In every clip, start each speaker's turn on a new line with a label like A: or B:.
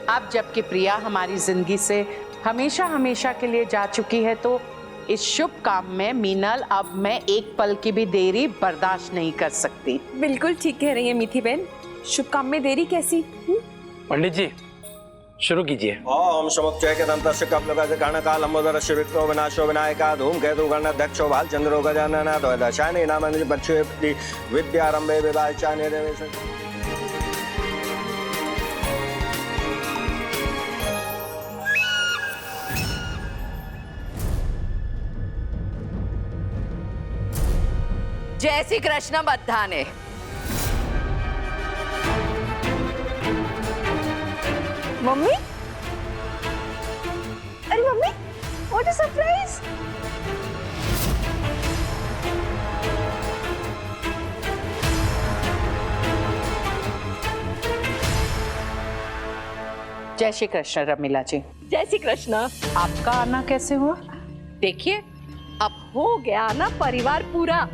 A: अब जबकि प्रिया हमारी जिंदगी से हमेशा हमेशा के लिए जा चुकी है, तो इस शुभ काम में मीनल अब मैं एक पल की भी देरी बर्दाश्त नहीं कर सकती।
B: बिल्कुल ठीक कह रही है मीठी बहन, शुभ काम में देरी कैसी?
C: पंडित जी शुरू कीजिए।
D: ओम समुच्चय के दंतस्य कपिलगज गणका लंबोदरस्य विक्रो विनाशो विनायका धूमकेतु गणध्यक्षो भालचंद्रो गजानन द्वैदशानि नामानि पक्षे विद्यारंभे विवाचान्य देवेश।
E: जय श्री कृष्ण बद्धाने।
B: मम्मी, अरे मम्मी, व्हाट अ सरप्राइज!
A: जय श्री कृष्ण रमीला जी।
E: जय श्री कृष्ण।
A: आपका आना कैसे हुआ?
E: देखिए, अब हो गया ना परिवार पूरा।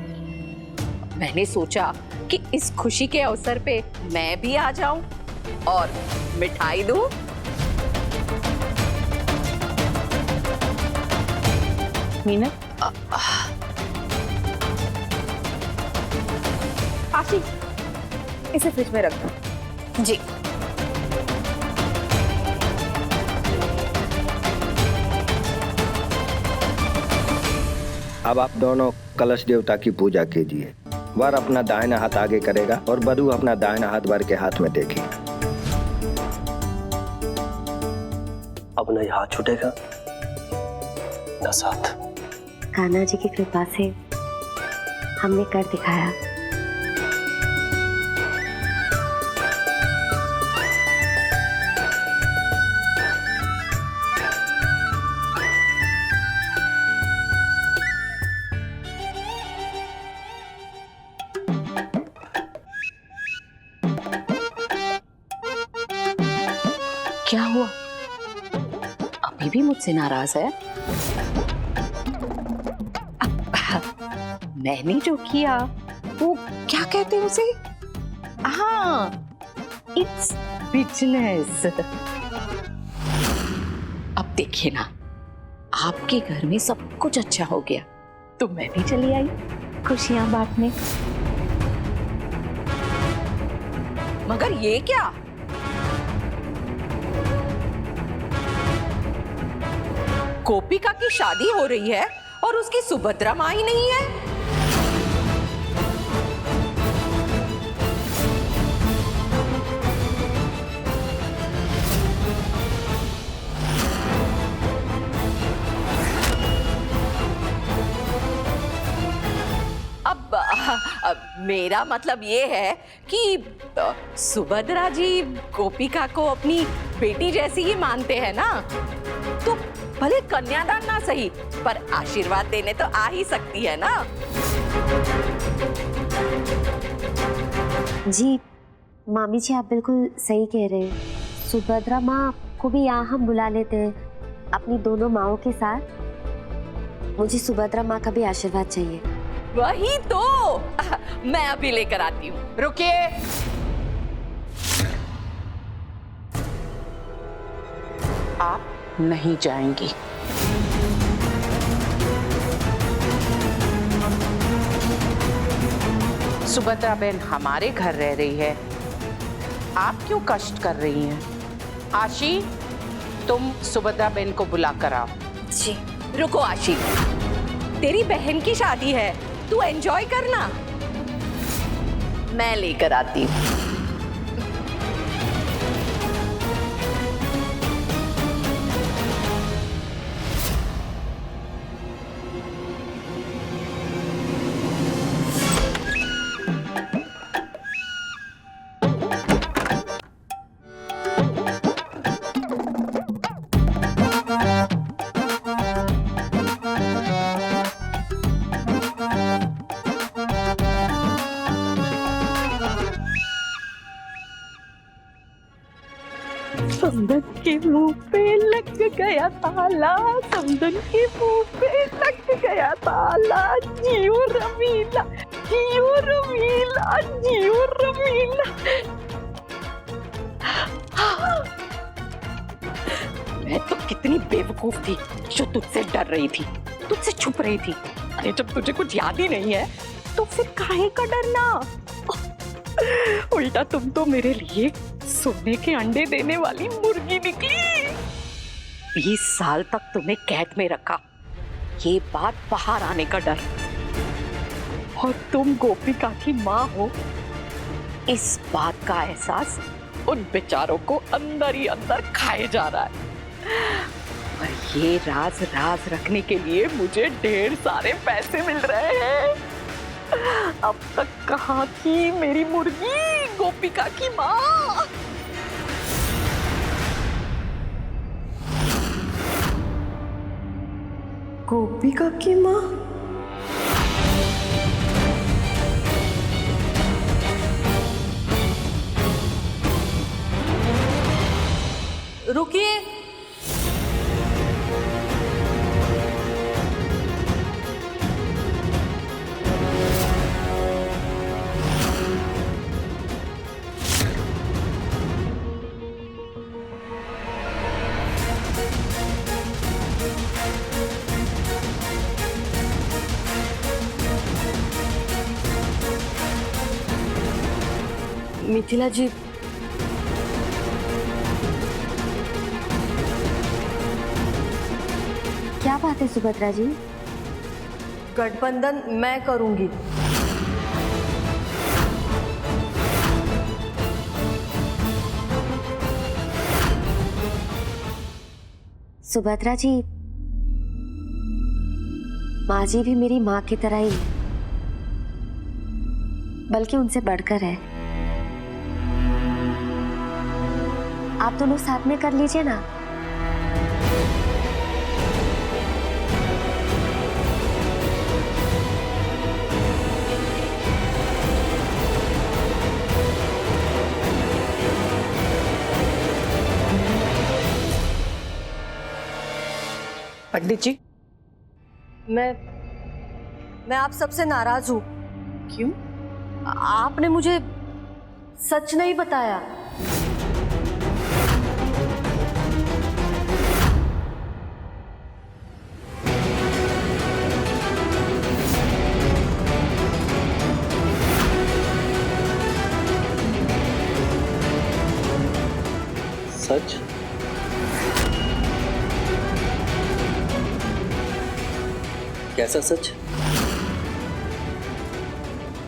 E: मैंने सोचा कि इस खुशी के अवसर पे मैं भी आ जाऊं और मिठाई दूं।
A: मीनल,
B: आशी, इसे फ्रिज में रख दो।
E: जी।
D: अब आप दोनों कलश देवता की पूजा कीजिए। वर अपना दाहिना हाथ आगे करेगा और वधू अपना दाहिना हाथ वर के हाथ में देगी।
C: अब न हाथ छूटेगा न साथ।
F: कान्हा जी की कृपा से हमने कर दिखाया।
E: क्या हुआ? अभी भी मुझसे नाराज है? मैंने जो किया वो क्या कहते हैं उसे? हाँ, इट्स बिजनेस। अब देखिए ना, आपके घर में सब कुछ अच्छा हो गया तो मैं भी चली आई खुशियां बांटने। मगर ये क्या? गोपिका की शादी हो रही है और उसकी सुभद्रा माँ ही नहीं है। अब मेरा मतलब ये है कि सुभद्रा जी गोपिका को अपनी बेटी जैसी ही मानते हैं ना, तो भले कन्यादान ना सही पर आशीर्वाद देने तो आ ही सकती है ना।
F: जी मामी जी, आप बिल्कुल सही कह रहे हैं। सुभद्रा माँ को भी यहाँ हम बुला लेते हैं अपनी दोनों माँओं के साथ। मुझे सुभद्रा माँ का भी आशीर्वाद चाहिए।
E: वही तो मैं अभी लेकर आती हूँ।
A: रुकिए। आप नहीं जाएंगी। सुभद्रा बहन हमारे घर रह रही है, आप क्यों कष्ट कर रही हैं? आशी, तुम सुभद्रा बहन को बुला कर आओ।
E: जी। रुको आशी, तेरी बहन की शादी है, तू एंजॉय करना, मैं लेकर आती हूँ। समदन के मुंह पे लग गया ताला, समदन के मुंह पे लग गया ताला। जियो रमीला, जियो रमीला, जियो रमीला। कितनी बेवकूफ थी जो तुझसे डर रही थी, तुझसे छुप रही थी। अरे जब तुझे कुछ याद ही नहीं है तो फिर काहे का डरना। उल्टा तुम तो मेरे लिए सोने के अंडे देने वाली मुर्गी निकली। 20 साल तक तुम्हें कैद में रखा, ये बात बाहर आने का डर, और तुम गोपिका की माँ हो, इस बात का एहसास उन बेचारों को अंदर ही अंदर खाए जा रहा है। और ये राज रखने के लिए मुझे ढेर सारे पैसे मिल रहे हैं। अब तक कहाँ थी मेरी मुर्गी गोपिका की माँ?
B: गोपिका की माँ?
E: रुकिए,
B: मिथिला जी,
F: क्या बात है सुभद्रा जी?
B: गठबंधन मैं करूंगी।
F: सुभद्रा जी, माँ जी भी मेरी माँ की तरह ही है, बल्कि उनसे बढ़कर है। आप दोनों साथ में कर लीजिए ना।
A: पंडित जी,
B: मैं आप सबसे नाराज हूं।
A: क्यों?
B: आपने मुझे सच नहीं बताया।
C: सच? कैसा सच?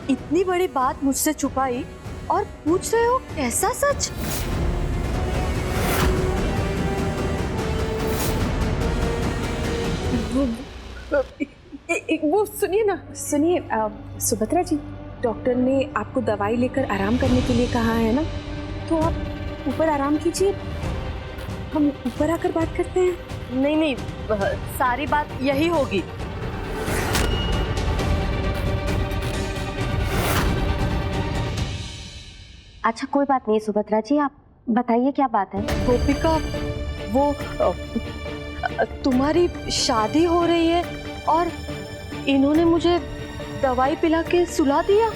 B: इतनी बड़ी बात मुझसे छुपाई और पूछ रहे हो कैसा सच?
G: वो सुनिए ना, सुनिए सुभद्रा जी, डॉक्टर ने आपको दवाई लेकर आराम करने के लिए कहा है ना, तो आप ऊपर आराम कीजिए, हम ऊपर आकर बात करते हैं।
B: नहीं, सारी बात यही होगी।
F: अच्छा कोई बात नहीं सुभद्रा जी, आप बताइए क्या बात है।
B: गोपिका, वो तुम्हारी शादी हो रही है और इन्होंने मुझे दवाई पिला के सुला दिया।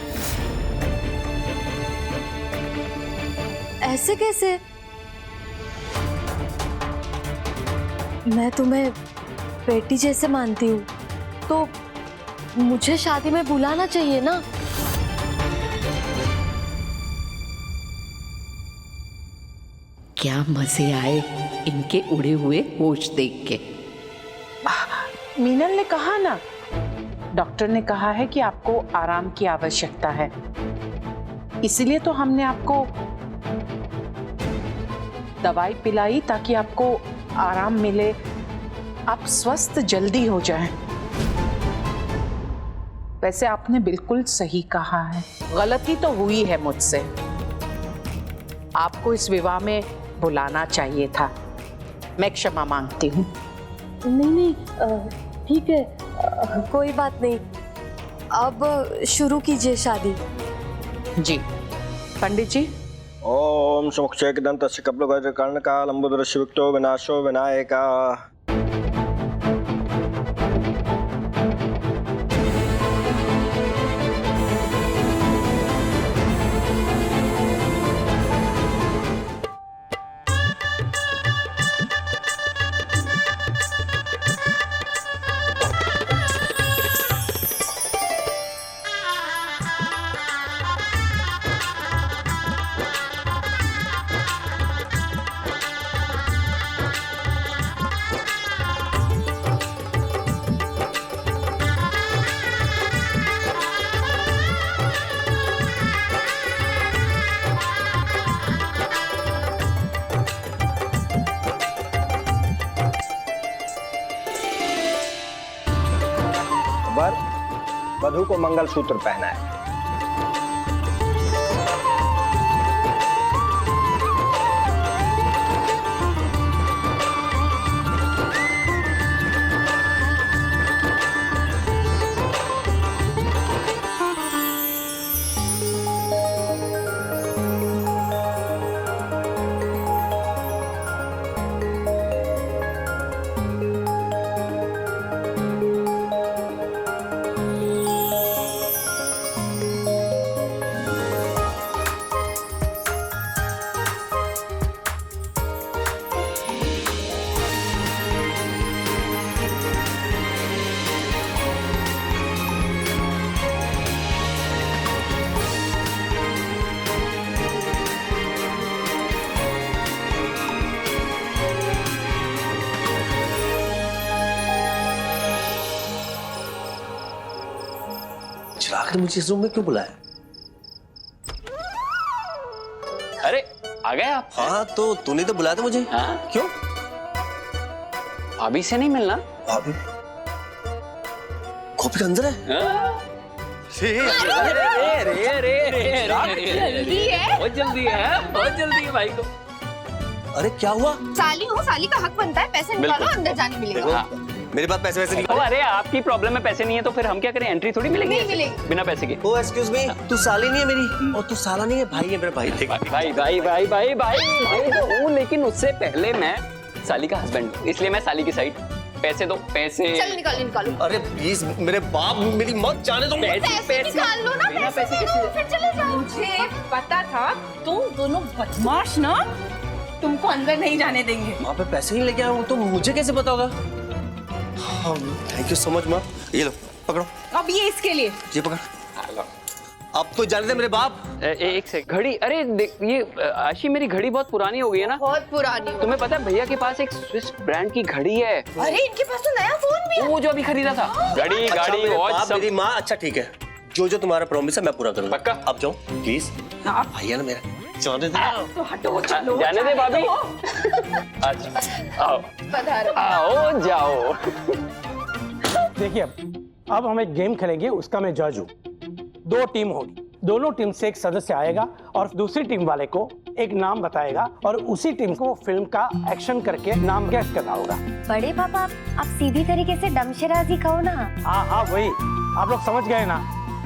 B: ऐसे कैसे? मैं तुम्हें बेटी जैसे मानती हूँ, तो मुझे शादी में बुलाना चाहिए ना।
E: क्या मजे आए इनके उड़े हुए होश देख के।
A: मीनल ने कहा ना, डॉक्टर ने कहा है कि आपको आराम की आवश्यकता है, इसलिए तो हमने आपको दवाई पिलाई ताकि आपको आराम मिले, आप स्वस्थ जल्दी हो जाएं। वैसे आपने बिल्कुल सही कहा है, गलती तो हुई है मुझसे, आपको इस विवाह में बुलाना चाहिए था। मैं क्षमा मांगती हूँ।
B: नहीं, ठीक है, कोई बात नहीं। अब शुरू कीजिए शादी।
A: जी पंडित जी।
D: ओम सुमुक्षेकदन्तस्य कपिलगजकर्णकालम्बुदरस्य विक्तो विनाशो विनायका। वधू को मंगलसूत्र पहनाए।
C: चिराग ने मुझे इस रूम में क्यों बुलाया?
H: अरे आ गए आप?
C: हाँ तो तूने तो बुलाया था मुझे।
H: हाँ?
C: क्यों?
H: भाभी से नहीं मिलना?
C: भाभी कॉपी अंदर है।
H: हाँ?
E: जल्दी है।
H: बहुत जल्दी है, बहुत जल्दी है भाई को।
C: अरे क्या हुआ?
B: साली हूँ, साली का हक बनता है, पैसे निकालो, अंदर जाने मिलेगा।
C: देखो मेरे पास पैसे वैसे नहीं।
H: ओ, अरे आपकी प्रॉब्लम में पैसे नहीं है तो फिर हम क्या करें? एंट्री थोड़ी मिलेगी?
B: नहीं मिलेगी।
H: बिना पैसे के।
C: ओ एक्सक्यूज मी, तू साली नहीं है मेरी और तू साला नहीं है, भाई है मेरा भाई। देख
H: भाई भाई भाई भाई भाई तो हूँ, लेकिन उससे पहले मैं साली का हस्बैंड हूँ, इसलिए मैं साली की साइड। पैसे दो, पैसे।
B: चल निकालो।
C: अरे प्लीज मेरे बाप मेरी मत जाने दो।
B: पैसे निकाल लो ना,
H: बिना पैसे के
B: फिर चले जाओ।
E: मुझे पता था तुम दोनों बदमाश ना तुमको अंदर नहीं जाने देंगे।
C: वहाँ पे पैसे ही लेके आया हूँ तो मुझे कैसे पता होगा? थैंक यू सो मच माँ। ये लो पकड़ो।
E: अब ये इसके लिए।
C: ये पकड़। अब तो जाने दे मेरे बाप।
H: एक सेकंड। घड़ी, अरे देख ये आशी, मेरी घड़ी बहुत पुरानी हो गई है ना।
B: बहुत पुरानी।
H: तुम्हें पता है भैया के पास एक स्विस ब्रांड की घड़ी है।
B: अरे इनके पास तो नया फोन भी है।
H: वो जो अभी खरीदा था। घड़ी
C: अच्छा,
H: गाड़ी
C: मेरे
H: वॉच
C: बाप,
H: सब।
C: मेरी माँ। अच्छा ठीक है, जो तुम्हारा प्रॉमिस है मैं पूरा करूंगा।
H: पक्का?
C: अब जाओ प्लीज। भैया ना मेरा जाने दे।
E: तो हटो, चलो।
H: जाने दे भाभी। अच्छा आओ आओ जाओ।
I: देखिए अब हम एक गेम खेलेंगे, उसका मैं जज हूँ। 2 टीम होगी, दोनों टीम से एक सदस्य आएगा और दूसरी टीम वाले को एक नाम बताएगा और उसी टीम को फिल्म का एक्शन करके नाम गेस करना होगा।
F: बड़े पापा आप सीधी तरीके से दमशराजी कहो ना।
I: हाँ वही, आप लोग समझ गए ना।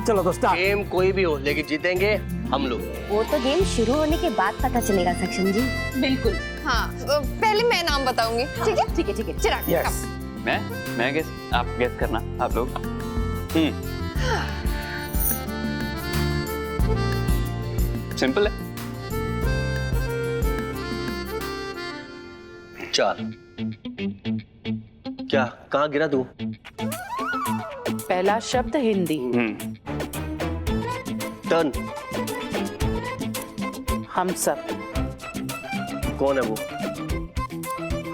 I: चलो दोस्तों,
C: गेम कोई भी हो लेकिन जीतेंगे हम लोग।
F: वो तो गेम शुरू होने के बाद पता चलेगा सक्षम जी।
E: बिल्कुल।
B: हाँ पहले मैं नाम बताऊंगी। ठीक है
E: ठीक है ठीक है।
B: चिराग
I: यस
H: मैं गेस, आप गेस करना आप लोग। सिंपल है।
C: 4। क्या कहाँ गिरा तू?
A: पहला शब्द हिंदी।
C: टर्न।
A: हम सब।
C: कौन है वो?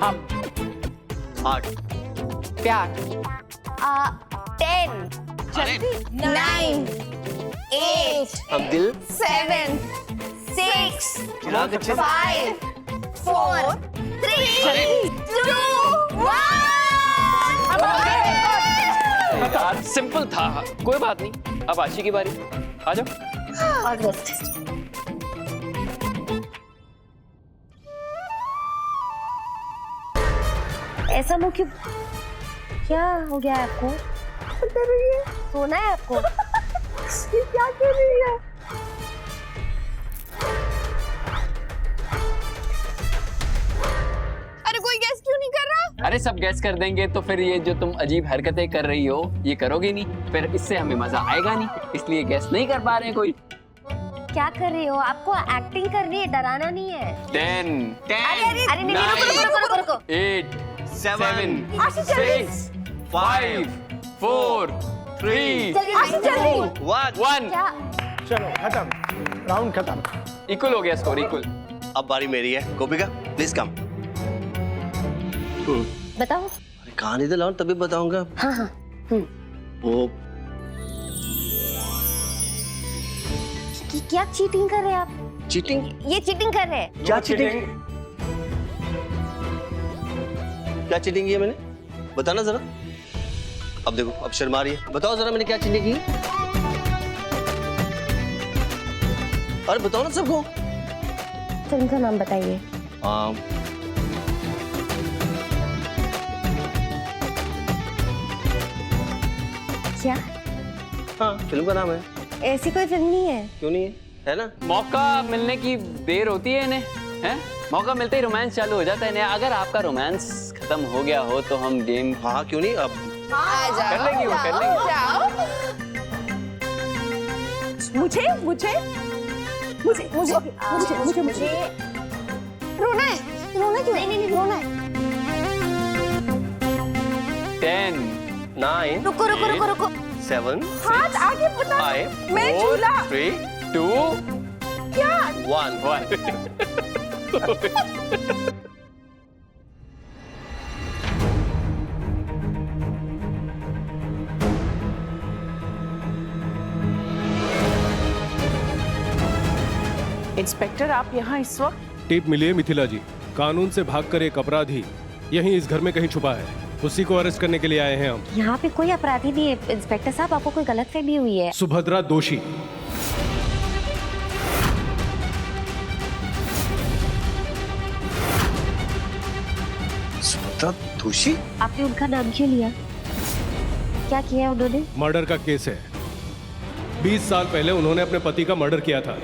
A: हम।
C: 8।
A: प्यार।
F: 10 9 8
C: अब दिल।
F: 7 6 5 4 3 2
H: यार सिंपल था, कोई बात नहीं। अब आशी की बारी, आ जाओ।
F: 1। All best. ऐसा मुंह क्यों? क्या हो गया है आपको? सोना है आपको? ये क्या कर रही है?
B: अरे कोई गैस क्यों नहीं कर रहा?
H: अरे सब गैस कर देंगे तो फिर ये जो तुम अजीब हरकतें कर रही हो ये करोगे नहीं, फिर इससे हमें मजा आएगा नहीं, इसलिए गैस नहीं कर पा रहे हैं कोई।
F: क्या कर रही हो? आपको एक्टिंग करनी है, डराना नहीं है।
H: 10
F: अरे नहीं, रुको।
H: 8 7
F: आशी, जल्दी।
H: 6 5 4 3
F: जल्दी।
H: 1।
F: क्या?
I: चलो खत्म, राउंड खत्म।
H: इक्वल हो गया स्कोर, इक्वल।
C: अब बारी मेरी है। गोपिका प्लीज कम।
F: बताओ।
C: अरे कहानी तो लाओ तभी बताऊंगा।
F: हाँ।
C: वो
F: क्या चीटिंग कर रहे हैं आप?
C: चीटिंग?
F: ये चीटिंग कर रहे हैं।
C: क्या चीटिंग? क्या चीटिंग की है मैंने? बताना जरा। अब देखो अब शर्मा रही है। बताओ जरा मैंने क्या चीटिंग की? अरे बताओ ना सबको।
F: फिल्म का नाम बताइए। क्या?
C: हाँ, फिल्म का नाम है।
F: ऐसी कोई फिल्म नहीं है।
C: क्यों नहीं है? है ना?
H: मौका मिलने की देर होती है इन्हें, हैं? मौका मिलते ही रोमांस चालू हो जाता है इन्हें। अगर आपका रोमांस खत्म हो गया हो तो हम गेम
C: हाँ, क्यों नहीं? अब
H: कर लेंगे, वो कर लेंगे।
E: मुझे मुझे मुझे मुझे मुझे मुझे मुझे
F: रोना है? रोना क्यों? नहीं, रोना है।
H: 10
C: 9
F: रुको रुको रुको रुको।
C: 7
E: हाथ आगे बढ़ा।
C: 5
E: मैं झूला।
C: 3
H: 2
E: क्या?
C: 1
A: इंस्पेक्टर, आप यहाँ इस वक्त?
J: टिप मिली है मिथिला जी। कानून से भागकर एक अपराधी यहीं इस घर में कहीं छुपा है। उसी को अरेस्ट करने के लिए आए हैं हम।
F: यहाँ पे कोई अपराधी नहीं है इंस्पेक्टर साहब, आपको कोई गलतफहमी हुई है।
J: सुभद्रा दोषी।
C: सुभद्रा दोषी?
F: आपने उनका नाम क्यों लिया? क्या किया उन्होंने?
J: मर्डर का केस है। 20 साल पहले उन्होंने अपने पति का मर्डर किया था।